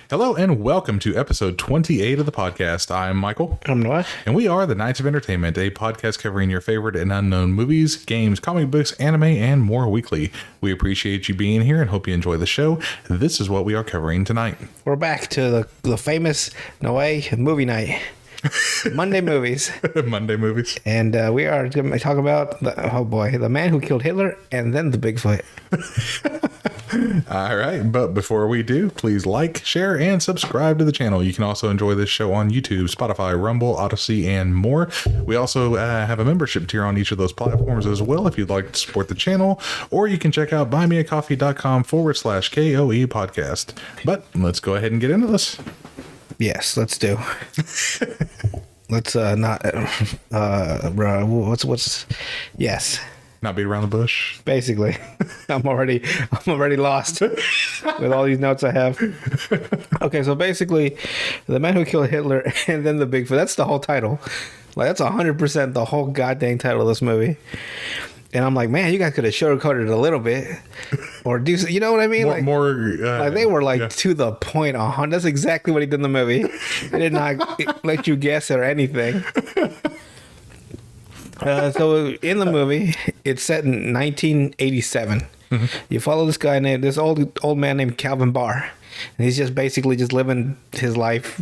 Hello and welcome to episode 28 of the podcast. I'm Michael. I'm Noah. And we are the Knights of Entertainment, a podcast covering your favorite and unknown movies, games, comic books, anime, and more weekly. We appreciate you being here and hope you enjoy the show. This is what we are covering tonight. We're back to the famous Noah movie night. Monday movies. Monday movies. And we are going to talk about, the man who killed Hitler and then the Bigfoot. All right, but before we do, please like, share, and subscribe to the channel. You can also enjoy this show on YouTube, Spotify, Rumble, Odyssey, and more. We also have a membership tier on each of those platforms as well if you'd like to support the channel, or you can check out buymeacoffee.com/KOE podcast. But let's go ahead and get into this. Yes, let's do. Let's yes. Not beat around the bush. Basically, I'm already lost with all these notes I have. Okay, so basically, the man who killed Hitler and then the Bigfoot. That's the whole title. Like that's 100% the whole goddamn title of this movie. And I'm like, man, you guys could have sugarcoated it a little bit, or do you know what I mean? More, like they were like to the point. That's exactly what he did in the movie. They did not let you guess or anything. So in the movie, it's set in 1987. Mm-hmm. You follow this guy named this old man named Calvin Barr, and he's just basically just living his life.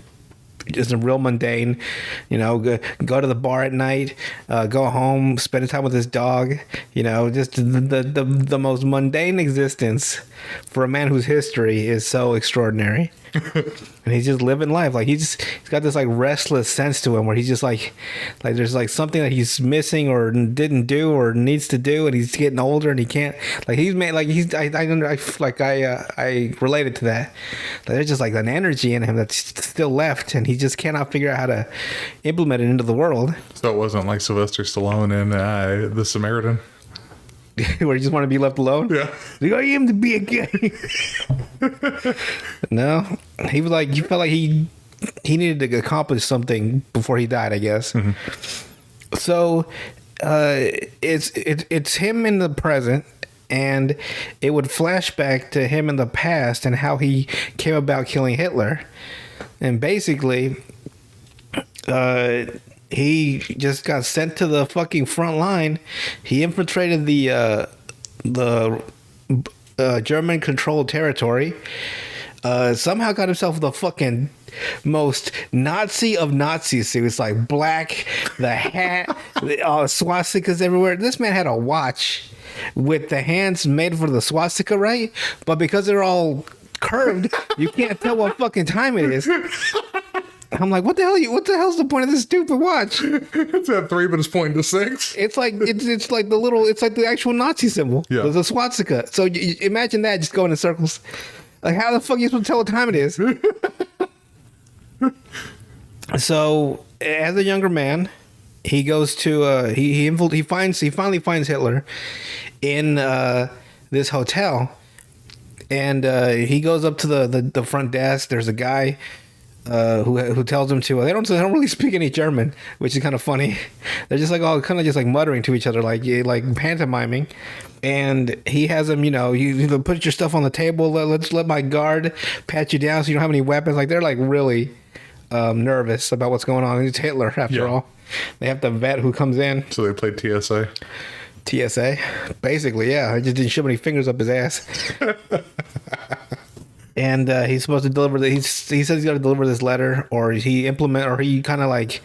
Just a real mundane, go to the bar at night, go home, spend time with his dog, just the most mundane existence for a man whose history is so extraordinary. And he's just living life. Like he's got this like restless sense to him where he's just like there's like something that he's missing or didn't do or needs to do, and he's getting older and he can't, like he's made like he's I related to that. Like, there's just like an energy in him that's still left, and he just cannot figure out how to implement it into the world. So it wasn't like Sylvester Stallone in The Samaritan? Where you just want to be left alone? Yeah. Like, I am to be a guy. No. He was like, you felt like he needed to accomplish something before he died, I guess. Mm-hmm. So it's him in the present, and it would flash back to him in the past and how he came about killing Hitler. And basically, he just got sent to the fucking front line. He infiltrated the German-controlled territory. Somehow got himself the fucking most Nazi of Nazi suits, like black, the hat, swastikas everywhere. This man had a watch with the hands made for the swastika, right? But because they're all curved, you can't tell what fucking time it is. I'm like, what the hell's the point of this stupid watch? It's at 3, but it's pointing to 6. It's like it's like the actual Nazi symbol, yeah. The swastika. So you imagine that just going in circles. Like, how the fuck are you supposed to tell what time it is? So, as a younger man, he goes to he finally finds Hitler in this hotel, and he goes up to the front desk. There's a guy who tells him to. They don't really speak any German, which is kind of funny. They're just like all kind of just like muttering to each other, like pantomiming. And he has him, you put your stuff on the table. Let's let my guard pat you down so you don't have any weapons. Like they're like really nervous about what's going on. It's Hitler after all. They have the vet who comes in. So they played TSA. TSA, basically, yeah. I just didn't shove any fingers up his ass. And he's supposed to deliver. He says he's got to deliver this letter, or he kind of like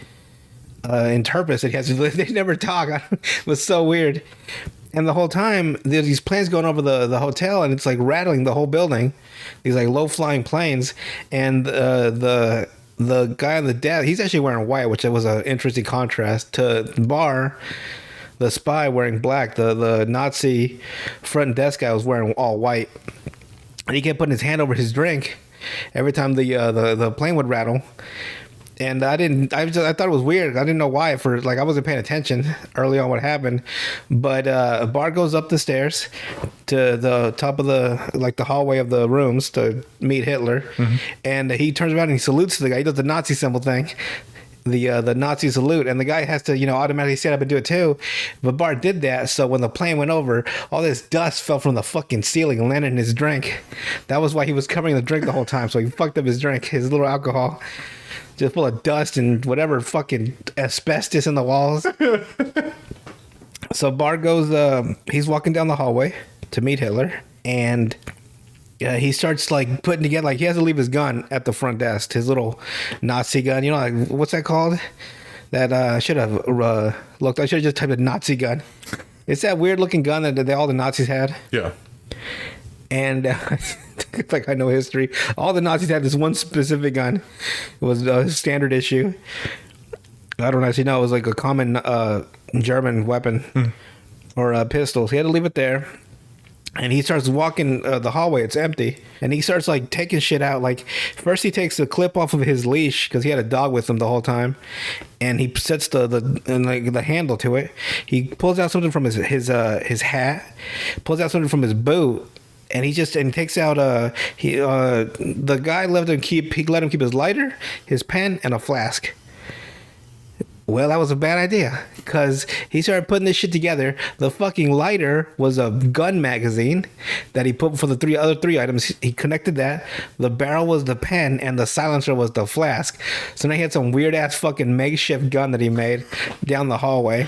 interprets it. They never talk. It was so weird. And the whole time there's these planes going over the hotel, and it's like rattling the whole building. These like low flying planes, and the guy on the desk, he's actually wearing white, which was an interesting contrast to Barr, the spy, wearing black. The Nazi front desk guy was wearing all white. And he kept putting his hand over his drink every time the plane would rattle. And I thought it was weird. I didn't know why I wasn't paying attention early on what happened. But Bart goes up the stairs to the top of the hallway of the rooms to meet Hitler. Mm-hmm. And he turns around and he salutes the guy. He does the Nazi symbol thing. the Nazi salute, and the guy has to automatically stand up and do it too. But Bart did that, so when the plane went over, all this dust fell from the fucking ceiling and landed in his drink. That was why he was covering the drink the whole time, so he fucked up his drink, his little alcohol, just full of dust and whatever fucking asbestos in the walls. So Bart goes, he's walking down the hallway to meet Hitler, and he starts like putting together, like he has to leave his gun at the front desk, his little Nazi gun. Like what's that called? That I should have looked. I should have just typed a Nazi gun. It's that weird looking gun that all the Nazis had. Yeah. And it's like I know history. All the Nazis had this one specific gun. It was a standard issue. I don't actually know. It was like a common German weapon or a pistol. So he had to leave it there. And he starts walking the hallway. It's empty. And he starts like taking shit out. Like first he takes the clip off of his leash because he had a dog with him the whole time. And he sets the handle to it. He pulls out something from his hat. Pulls out something from his boot. And he takes out the guy let him keep his lighter, his pen, and a flask. Well, that was a bad idea because he started putting this shit together. The fucking lighter was a gun magazine that he put for the other three items. He connected that. The barrel was the pen and the silencer was the flask. So now he had some weird ass fucking makeshift gun that he made down the hallway.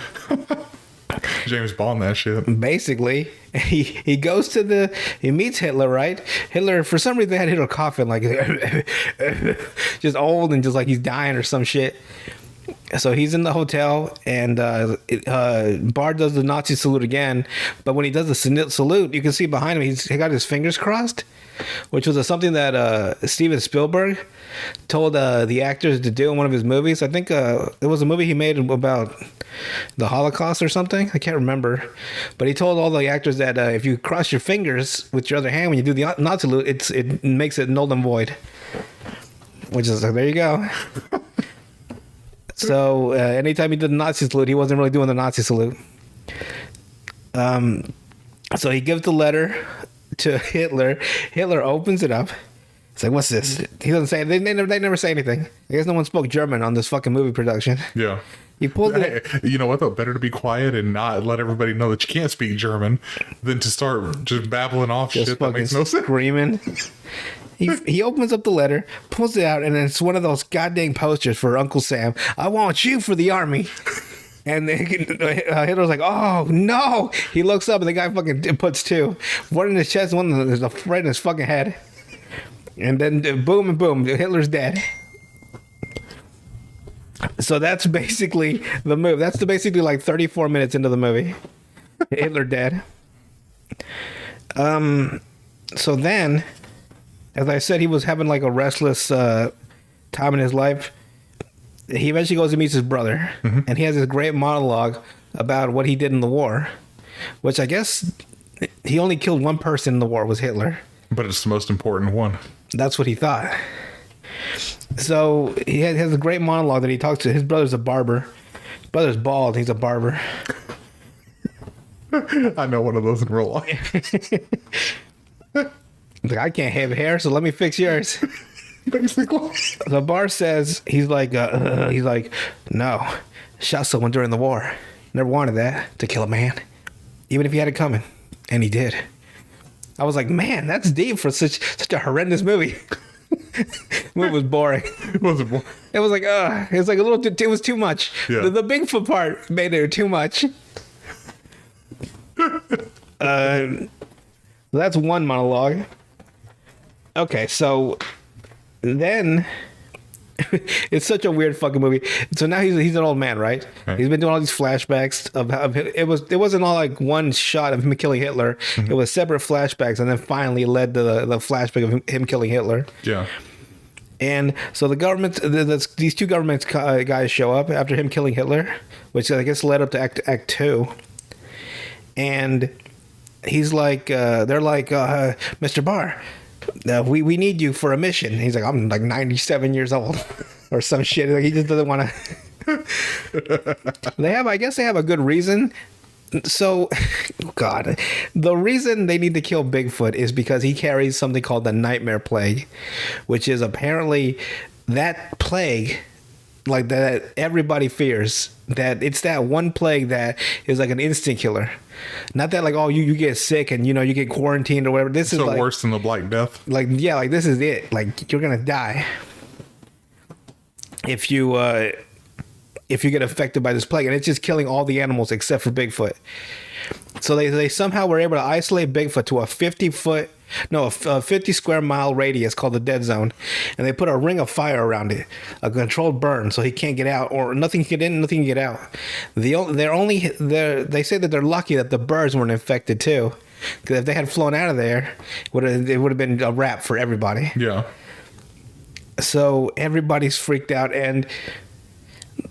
James Bond that shit. Basically, he goes to he meets Hitler, right? Hitler, for some reason, they had Hitler coughing like just old and just like he's dying or some shit. So he's in the hotel, and Bart does the Nazi salute again. But when he does the salute, you can see behind him, he got his fingers crossed, which was something that Steven Spielberg told the actors to do in one of his movies. I think it was a movie he made about the Holocaust or something. I can't remember. But he told all the actors that if you cross your fingers with your other hand when you do the Nazi salute, it makes it null and void. Which is like, there you go. So anytime he did the Nazi salute, he wasn't really doing the Nazi salute. So he gives the letter to Hitler. Hitler opens it up. It's like, what's this? He doesn't say. They never say anything. I guess no one spoke German on this fucking movie production. Yeah. He pulled it. Hey, you know what though? Better to be quiet and not let everybody know that you can't speak German than to start just babbling off Just shit that makes no sense. Screaming. He opens up the letter, pulls it out, and it's one of those goddamn posters for Uncle Sam. I want you for the army. And then Hitler's like, oh, no. He looks up, and the guy fucking puts two. One in his chest, one right in his fucking head. And then boom and boom, Hitler's dead. So that's basically the move. That's basically like 34 minutes into the movie. Hitler dead. So then, as I said, he was having like a restless time in his life. He eventually goes and meets his brother, and he has this great monologue about what he did in the war, which I guess he only killed one person in the war, was Hitler. But it's the most important one. That's what he thought. So he has a great monologue that he talks to. His brother's a barber. His brother's bald. He's a barber. I know one of those in real life. Like, I can't have hair, so let me fix yours. Basically. So Bart says, he's like, no, shot someone during the war. Never wanted that, to kill a man, even if he had it coming, and he did. I was like, man, that's deep for such a horrendous movie. The movie was boring. It wasn't boring. It was like, it was like a little. It was too much. Yeah. The Bigfoot part made it too much. That's one monologue. Okay, so then it's such a weird fucking movie. So now he's an old man, right? He's been doing all these flashbacks of it wasn't all like one shot of him killing Hitler. It was separate flashbacks, and then finally led to the flashback of him killing Hitler. Yeah. And so the government, these two government guys show up after him killing Hitler, which I guess led up to Act 2. And he's like, they're like, Mr. Barr, we need you for a mission. And he's like, I'm like 97 years old or some shit. Like, he just doesn't want to. I guess they have a good reason. So, God, the reason they need to kill Bigfoot is because he carries something called the nightmare plague, which is apparently that plague like that everybody fears, that it's that one plague that is like an instant killer. Not that like, oh, you get sick and you get quarantined or whatever. This is So like worse than the Black Death. like, yeah, like this is it. Like you're gonna die if you get affected by this plague, and it's just killing all the animals except for Bigfoot. So they somehow were able to isolate Bigfoot to a 50 square mile radius called the dead zone, and they put a ring of fire around it, a controlled burn, so he can't get out, or nothing can get in, nothing can get out. They say that they're lucky that the birds weren't infected too, because if they had flown out of there, it would have been a wrap for everybody. Yeah. So everybody's freaked out, and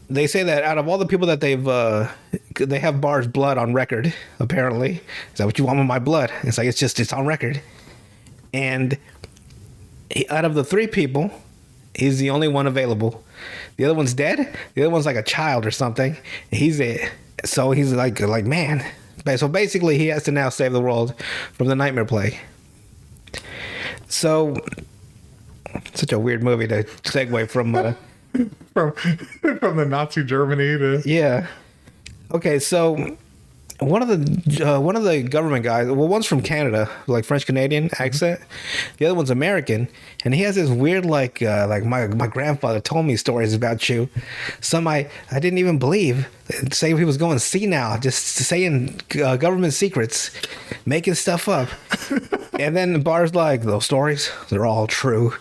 they say that out of all the people that they have Barr's blood on record. Apparently, is that what you want with my blood? It's like it's on record. And out of the 3 people, he's the only one available. The other one's dead. The other one's like a child or something. He's it. So he's like man. So basically, he has to now save the world from the nightmare plague. So, such a weird movie to segue from. From the Nazi Germany to Yeah. Okay, so one of the government guys, well, one's from Canada, like French Canadian accent. The other one's American, and he has this weird like my grandfather told me stories about you. Some I didn't even believe. Say he was going senile, just saying government secrets, making stuff up. And then Barr's like, those stories, they're all true.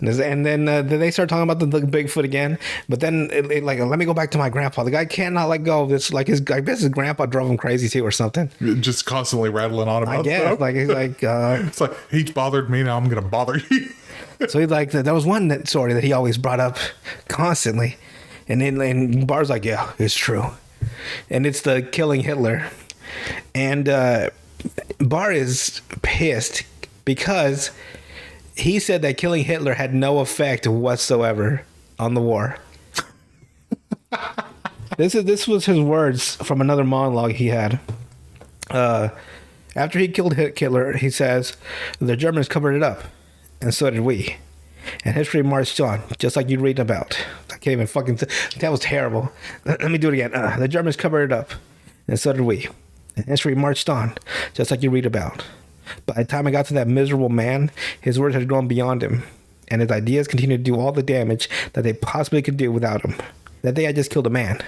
And then they start talking about the Bigfoot again. But then, like, let me go back to my grandpa. The guy cannot let go of this. Like, I guess his grandpa drove him crazy too, or something. just constantly rattling on about I guess. stuff. Like, he's like, It's like, he's bothered me, now I'm gonna bother you. so he's like, there was one story that he always brought up constantly, and Barr's like, yeah, it's true, and it's the killing Hitler, and Barr is pissed because he said that killing Hitler had no effect whatsoever on the war. This was his words from another monologue he had. After he killed Hitler, he says, the Germans covered it up, and so did we. And history marched on, just like you'd read about. I can't even fucking... that was terrible. Let me do it again. The Germans covered it up, and so did we. And history marched on, just like you read about. By the time I got to that miserable man, his words had gone beyond him, and his ideas continued to do all the damage that they possibly could do without him. That day I just killed a man.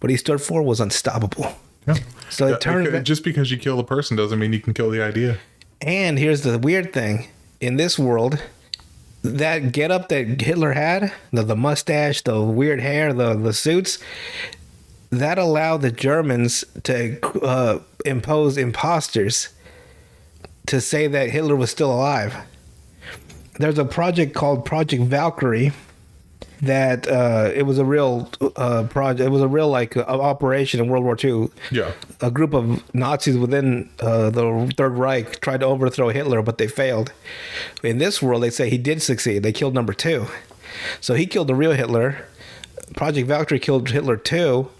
What he stood for was unstoppable. Yeah. So it turned... just because you kill the person doesn't mean you can kill the idea. And here's the weird thing. In this world, that getup that Hitler had, the mustache, the weird hair, the suits, that allowed the Germans to impose imposters to say that Hitler was still alive. There's a project called Project Valkyrie that it was a real project. It was a real operation in World War II. Yeah. A group of Nazis within the Third Reich tried to overthrow Hitler, but they failed. In this world, they say he did succeed. They killed number 2. So he killed the real Hitler. Project Valkyrie killed Hitler too.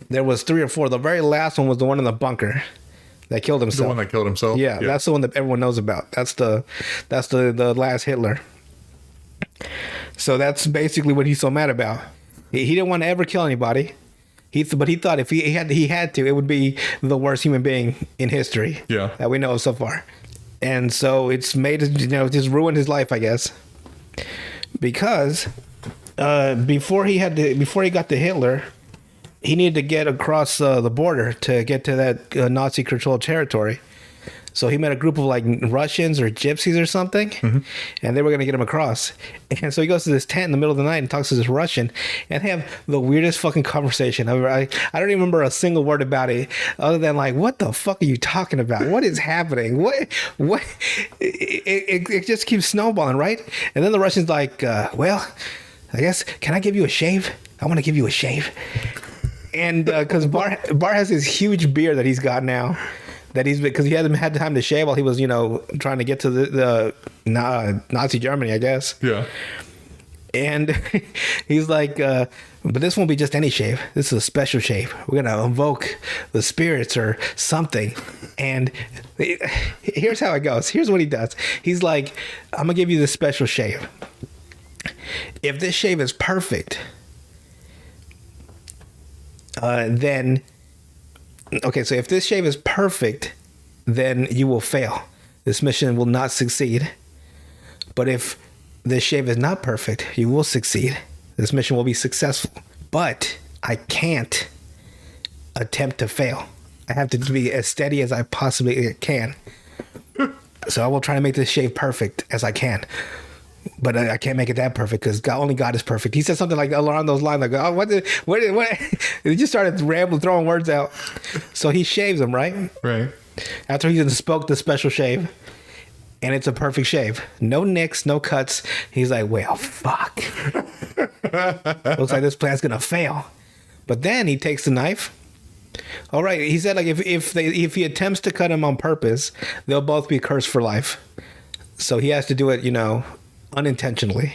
There was 3 or 4. The very last one was the one in the bunker that killed himself. The one that killed himself? Yeah, that's the one that everyone knows about. That's the last Hitler. So that's basically what he's so mad about. He didn't want to ever kill anybody. But he thought if he had to, it would be the worst human being in history. Yeah. That we know of so far. And so it's made, just ruined his life, I guess. Because before he got to Hitler, he needed to get across the border to get to that Nazi-controlled territory. So he met a group of Russians or gypsies or something, and they were going to get him across. And so he goes to this tent in the middle of the night and talks to this Russian, and they have the weirdest fucking conversation ever. I don't even remember a single word about it, other than what the fuck are you talking about? What is happening? What? It just keeps snowballing, right? And then the Russian's like, well, I guess, can I give you a shave? I want to give you a shave. And because Barr has this huge beard that he's got now, because he hasn't had time to shave while he was trying to get to the Nazi Germany, I guess. Yeah. And he's like, but this won't be just any shave. This is a special shave. We're gonna invoke the spirits or something. And here's how it goes. Here's what he does. He's like, I'm gonna give you this special shave. If this shave is perfect, then okay, so if this shave is perfect, then you will fail. This mission will not succeed. But if this shave is not perfect, you will succeed. This mission will be successful. But I can't attempt to fail. I have to be as steady as I possibly can. So I will try to make this shave perfect as I can. But I can't make it that perfect because only God is perfect. He said something like along those lines, like, "Oh, what?" He just started rambling, throwing words out. So he shaves him, right? Right. After he spoke the special shave, and it's a perfect shave. No nicks, no cuts. He's like, well, fuck. Looks like this plan's gonna fail. But then he takes the knife. All right, he said like if he attempts to cut him on purpose, they'll both be cursed for life. So he has to do it, unintentionally.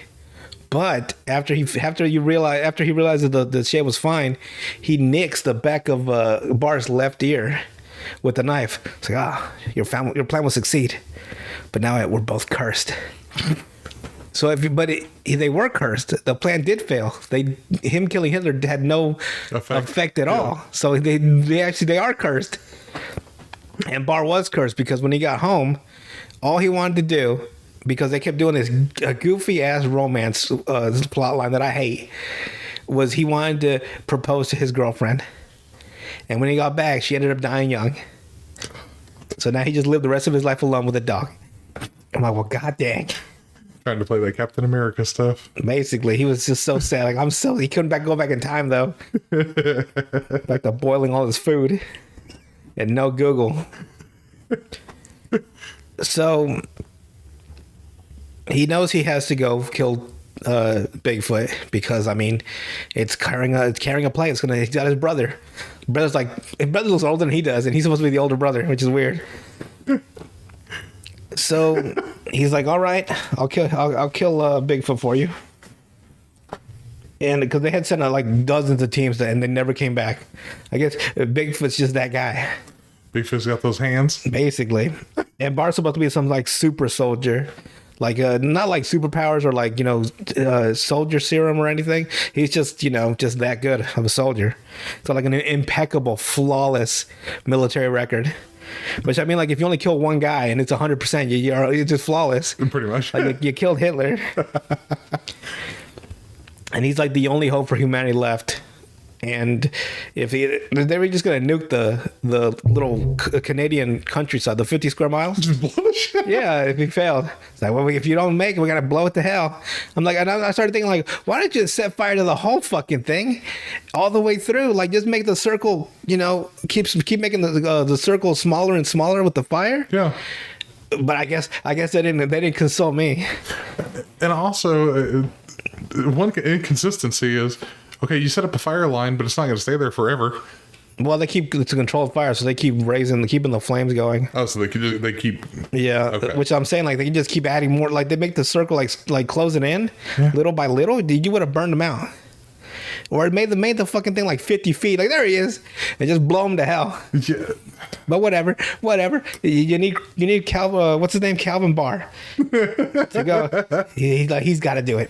But after he realizes the shave was fine, he nicks the back of Bar's left ear with the knife. It's like, your plan will succeed, but now we're both cursed. So they were cursed. The plan did fail. Him killing Hitler had no effect at all. So they are cursed. And Bar was cursed because when he got home, all he wanted to do, because they kept doing this goofy ass romance plot line that I hate, was he wanted to propose to his girlfriend. And when he got back, she ended up dying young. So now he just lived the rest of his life alone with a dog. I'm like, well, god dang. Trying to play that Captain America stuff. Basically, he was just so sad. Like, he couldn't go back in time, though. Back to boiling all his food. And no Google. So, he knows he has to go kill Bigfoot because, it's carrying a play. He's got his brother. His brother looks older than he does, and he's supposed to be the older brother, which is weird. So he's like, "All right, I'll kill Bigfoot for you." And because they had sent out like dozens of teams, and they never came back. I guess Bigfoot's just that guy. Bigfoot's got those hands, basically. And Bart's supposed to be some like super soldier, like not like superpowers or like soldier serum or anything. He's just just that good of a soldier. So like an impeccable, flawless military record. Which like if you only kill one guy and it's 100%, you're just flawless. Pretty much. Like you killed Hitler, and he's like the only hope for humanity left. And if they were just gonna nuke the little Canadian countryside, the 50 square miles, just blow the shit. Yeah, if he failed, it's like, well, if you don't make it, we gotta blow it to hell. I'm like, I started thinking like, why don't you just set fire to the whole fucking thing, all the way through? Like, just make the circle, keep making the circle smaller and smaller with the fire. Yeah. But I guess they didn't console me. And also, one inconsistency is, okay, you set up a fire line, but it's not going to stay there forever. Well, it's a controlled fire, so they keep keeping the flames going. Oh, so they keep. Yeah, okay. Which I'm saying, like, they can just keep adding more. Like, they make the circle like closing in little by little. You would have burned them out, or it made the fucking thing like 50 feet. Like, there he is, and just blow him to hell. Yeah. But whatever. You need Calvin. What's his name? Calvin Barr to go. He's got to do it.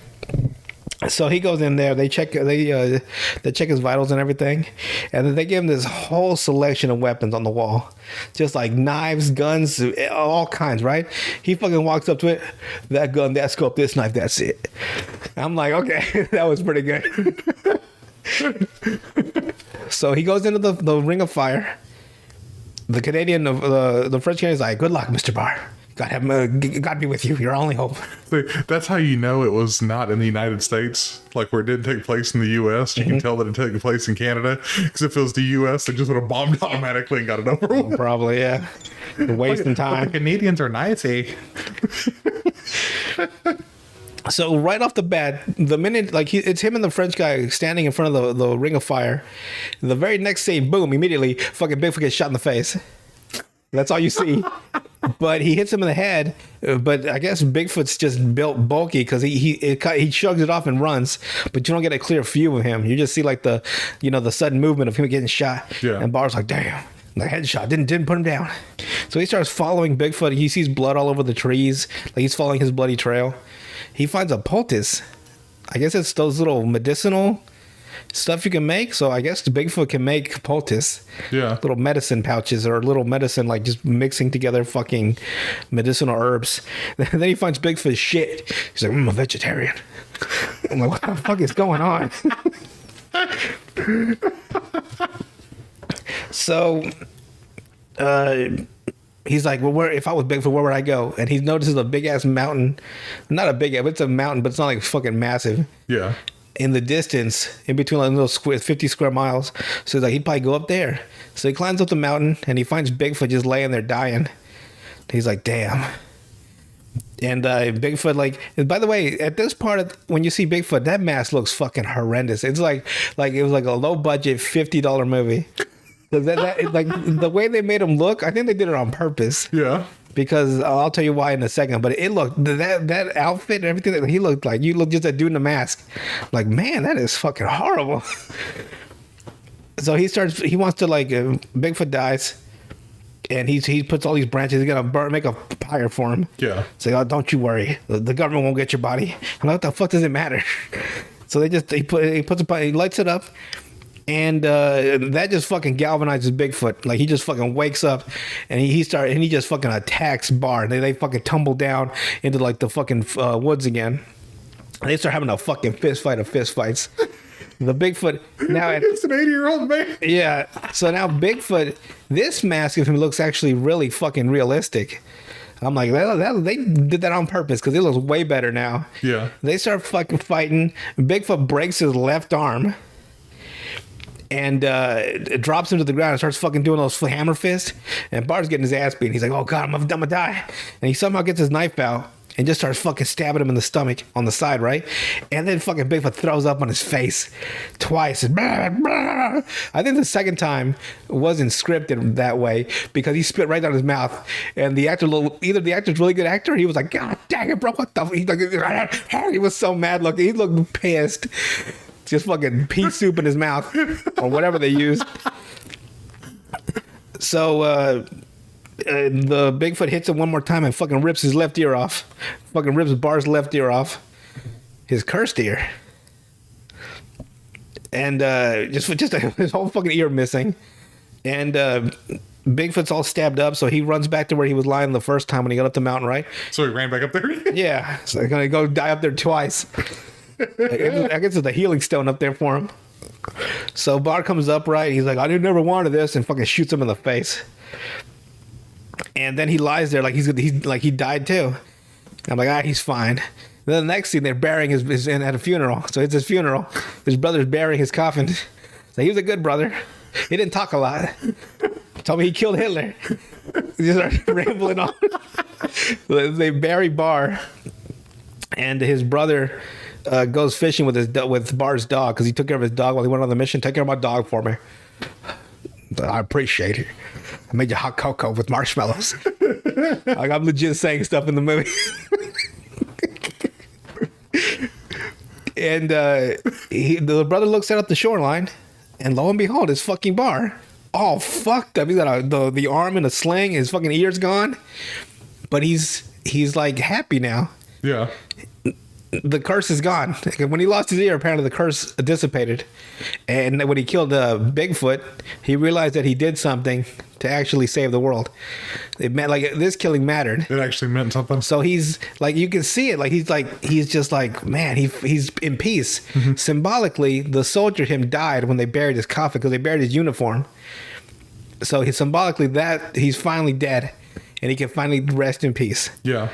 So he goes in there. They check his vitals and everything, and then they give him this whole selection of weapons on the wall, just like knives, guns, all kinds. Right? He fucking walks up to it. That gun, that scope, this knife. That's it. I'm like, okay, that was pretty good. So he goes into the ring of fire. The Canadian, the French Canadian's like, "Good luck, Mr. Barr. God be with you. Your only hope." That's how you know it was not in the United States, like where it didn't take place in the U.S. You can tell that it took place in Canada, because if it was the U.S., they just would have bombed automatically and got it over with. Probably, yeah. Wasting time. The Canadians are nice, eh? So right off the bat, the minute it's him and the French guy standing in front of the ring of fire, the very next scene, boom! Immediately, fucking Bigfoot gets shot in the face. That's all you see. But he hits him in the head. But I guess Bigfoot's just built bulky because he shrugs it off and runs. But you don't get a clear view of him. You just see like the sudden movement of him getting shot. Yeah. And Bar's like, damn, the headshot didn't put him down. So he starts following Bigfoot. He sees blood all over the trees. Like he's following his bloody trail. He finds a poultice. I guess it's those little medicinal stuff you can make. So I guess the Bigfoot can make poultice. Yeah. Little medicine pouches or little medicine, like just mixing together fucking medicinal herbs. Then he finds Bigfoot shit. He's like, I'm a vegetarian. I'm like, what the fuck is going on? So, he's like, well, where, if I was Bigfoot, where would I go? And he notices a big ass mountain. Not a big, it's a mountain, but it's not like fucking massive. Yeah. In the distance, in between like little square, 50 square miles. So he's like, he'd probably go up there. So he climbs up the mountain and he finds Bigfoot just laying there dying. He's like, damn. And Bigfoot, like, and by the way, at this part of when you see Bigfoot, that mask looks fucking horrendous. It's like it was like a low budget $50 movie. Like the way they made him look, I think they did it on purpose. Yeah. Because I'll tell you why in a second. But it looked that outfit and everything that he looked like. You look just a dude in a mask. Like, man, that is fucking horrible. So he wants to like Bigfoot dies, and he puts all these branches. He's gonna make a pyre for him. Yeah. Say, oh, don't you worry, the government won't get your body. I'm like, what the fuck does it matter? So he lights it up. And that just fucking galvanizes Bigfoot. Like he just fucking wakes up, and he just fucking attacks Bar. They fucking tumble down into like the fucking woods again. And they start having a fucking fist fight of fist fights. The Bigfoot now it's an 80-year-old man. Yeah. So now Bigfoot, this mask of him looks actually really fucking realistic. I'm like, they did that on purpose because it looks way better now. Yeah. They start fucking fighting. Bigfoot breaks his left arm. And it drops him to the ground and starts fucking doing those hammer fists. And Bart's getting his ass beat. He's like, oh, God, I'm gonna die. And he somehow gets his knife out and just starts fucking stabbing him in the stomach on the side, right? And then fucking Bigfoot throws up on his face twice. Blah, blah. I think the second time wasn't scripted that way because he spit right down his mouth. And the actor, either the actor's a really good actor, or he was like, God dang it, bro, what the fuck? He was so mad looking. He looked pissed. Just fucking pea soup in his mouth or whatever they used. So the Bigfoot hits him one more time and fucking rips his left ear off. Fucking rips Bar's left ear off. His cursed ear. And just his whole fucking ear missing. And Bigfoot's all stabbed up, so he runs back to where he was lying the first time when he got up the mountain, right? So he ran back up there? Yeah. So they're gonna go die up there twice. I guess it's a healing stone up there for him. So Bar comes up, right? He's like, I never wanted this, and fucking shoots him in the face. And then he lies there like he's like he died too. I'm like, he's fine. Then the next scene, they're burying his at a funeral. So it's his funeral. His brother's burying his coffin. So he was a good brother. He didn't talk a lot. Told me he killed Hitler. He just started rambling on. They bury Bar, and his brother goes fishing with Bar's dog because he took care of his dog while he went on the mission. Take care of my dog for me. I appreciate it. I made you hot cocoa with marshmallows. Like, I'm legit saying stuff in the movie. And the brother looks out at the shoreline, and lo and behold, it's fucking Bar. All fucked up. He's got the arm in a sling. His fucking ear's gone. But he's like happy now. Yeah. The curse is gone. When he lost his ear, apparently the curse dissipated. And when he killed Bigfoot, he realized that he did something to actually save the world. It meant like this killing mattered. It actually meant something. So he's like, you can see it. Like he's just like, man, he's in peace. Mm-hmm. Symbolically, the soldier him died when they buried his coffin because they buried his uniform. So symbolically that he's finally dead and he can finally rest in peace. Yeah.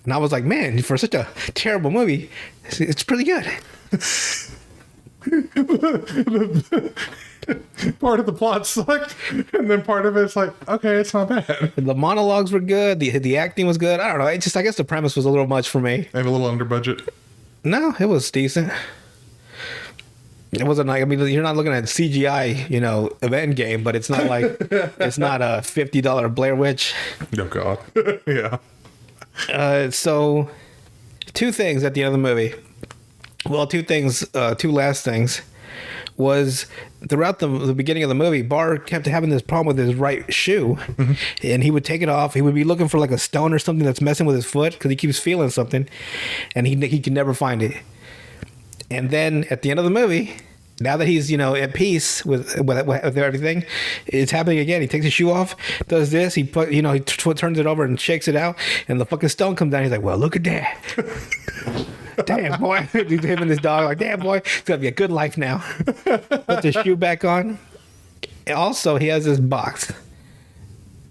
And I was like, man, for such a terrible movie, it's pretty good. Part of the plot sucked, and then part of it's like, okay, it's not bad. The monologues were good. The acting was good. I don't know. I guess the premise was a little much for me. And a little under budget. No, it was decent. It wasn't like, I mean, you're not looking at CGI, of Endgame, but it's not like, it's not a $50 Blair Witch. Oh, God. Yeah. So, two things at the end of the movie. Well, two last things was throughout the beginning of the movie, Bar kept having this problem with his right shoe, mm-hmm. and he would take it off. He would be looking for like a stone or something that's messing with his foot because he keeps feeling something, and he can never find it. And then at the end of the movie, Now that he's, at peace with everything, it's happening again. He takes his shoe off, does this. He turns it over and shakes it out, and the fucking stone comes down. He's like, "Well, look at that." Damn, boy. Him and his dog, like, damn, boy, it's gonna be a good life now. Put the shoe back on. Also, he has this box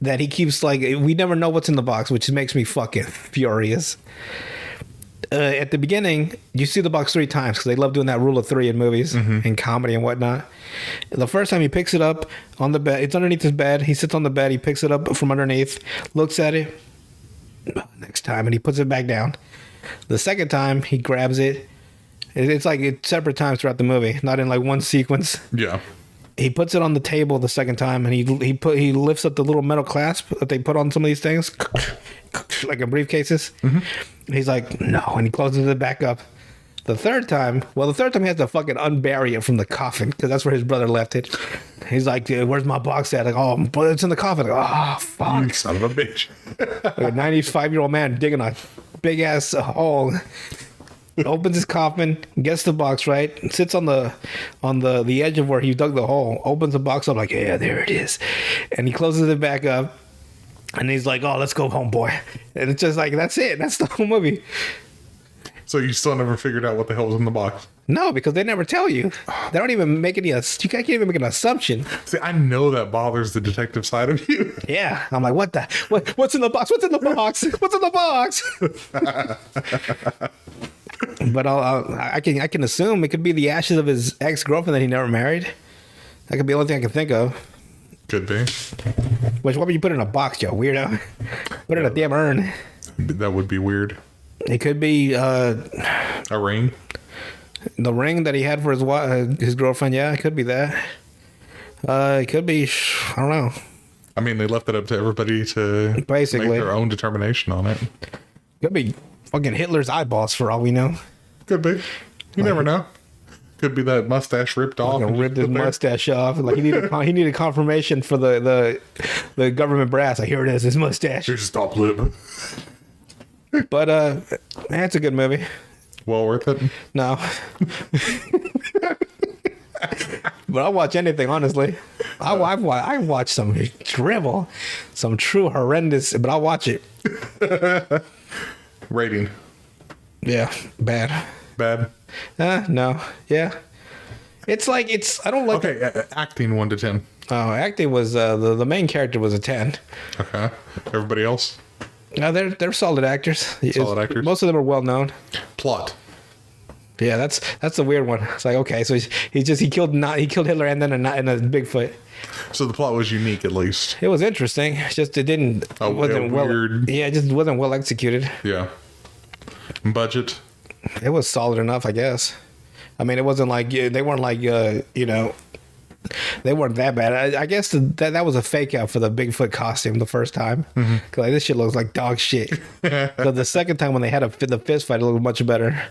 that he keeps, like, we never know what's in the box, which makes me fucking furious. At the beginning, you see the box 3 times because they love doing that rule of 3 in movies and comedy and whatnot. The first time he picks it up on the bed, it's underneath his bed. He sits on the bed, he picks it up from underneath, looks at it. Next time, and he puts it back down. The second time, he grabs it. It's like it's separate times throughout the movie, not in like one sequence. Yeah. He puts it on the table the second time, and he lifts up the little metal clasp that they put on some of these things, like in briefcases. He's like, no, and he closes it back up. The third time he has to fucking unbury it from the coffin because that's where his brother left it. He's like, where's my box at? Like, oh, but it's in the coffin. Like, oh, fuck. You son of a bitch. Like a 95-year-old man digging a big ass hole. Opens his coffin, gets the box right, sits on the edge of where he dug the hole, opens the box up like, yeah, there it is. And he closes it back up. And he's like, oh, let's go home, boy. And it's just like, that's it. That's the whole movie. So you still never figured out what the hell was in the box? No, because they never tell you. They don't even make you can't even make an assumption. See, I know that bothers the detective side of you. Yeah. I'm like, what's in the box? What's in the box? What's in the box? But I can assume it could be the ashes of his ex-girlfriend that he never married. That could be the only thing I can think of. Could be. Which, what would you put in a box, yo, weirdo? Put it in a damn urn. That would be weird. It could be a ring. The ring that he had for his girlfriend. Yeah, it could be that. It could be, I don't know. I mean, they left it up to everybody to basically make their own determination on it. Could be fucking Hitler's eyeballs for all we know. Could be. You never know. Could be that mustache ripped off. And ripped his mustache off. Like he needed confirmation for the government brass. Like, here it is, his mustache. Here's his top lip. But man, it's a good movie. Well worth it. No. But I'll watch anything, honestly. I watch some drivel, some true horrendous, but I'll watch it. Rating. Yeah, bad. Bad. No. Yeah. It's like, I don't like. Okay, acting 1 to 10. Oh, acting was, the main character was a 10. Okay. Everybody else? No, they're solid actors. Solid actors. Most of them are well known. Plot. Yeah, that's a weird one. It's like, okay, so he killed Hitler and then a Bigfoot. So the plot was unique, at least. It was interesting. It's just it wasn't weird. Yeah, it just wasn't well executed. Yeah. Budget. It was solid enough, I guess. I mean, it wasn't like they weren't like they weren't that bad. I guess that was a fake out for the Bigfoot costume the first time. Cause like, this shit looks like dog shit. So the second time when they had the fist fight, it looked much better.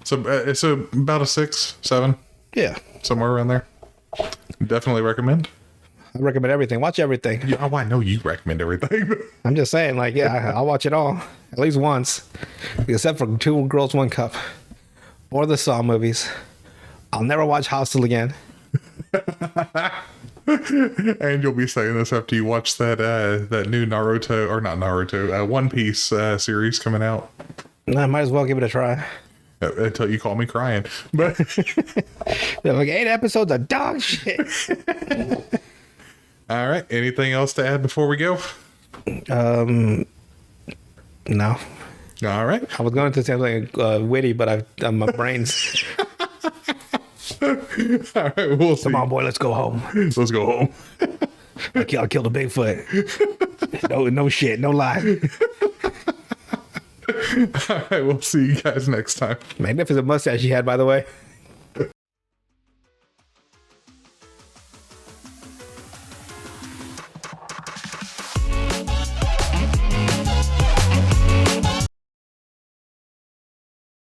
So it's about a 6, 7. Yeah, Somewhere around there. Definitely recommend. I recommend everything. Watch everything. Yeah, I know you recommend everything. I'm just saying, like, yeah, I'll watch it all at least once, except for 2 Girls, 1 Cup or the Saw movies. I'll never watch Hostel again. And you'll be saying this after you watch that new Naruto, or not Naruto, One Piece series coming out. I might as well give it a try. Until you call me crying. But like 8 episodes of dog shit. all right. Anything else to add before we go? No. All right. I was going to say something witty, but my brain's. All right. We'll see. Come on, boy, let's go home. Let's go home. I killed a Bigfoot. No shit, no lie. All right. We'll see you guys next time. Magnificent mustache he had, by the way.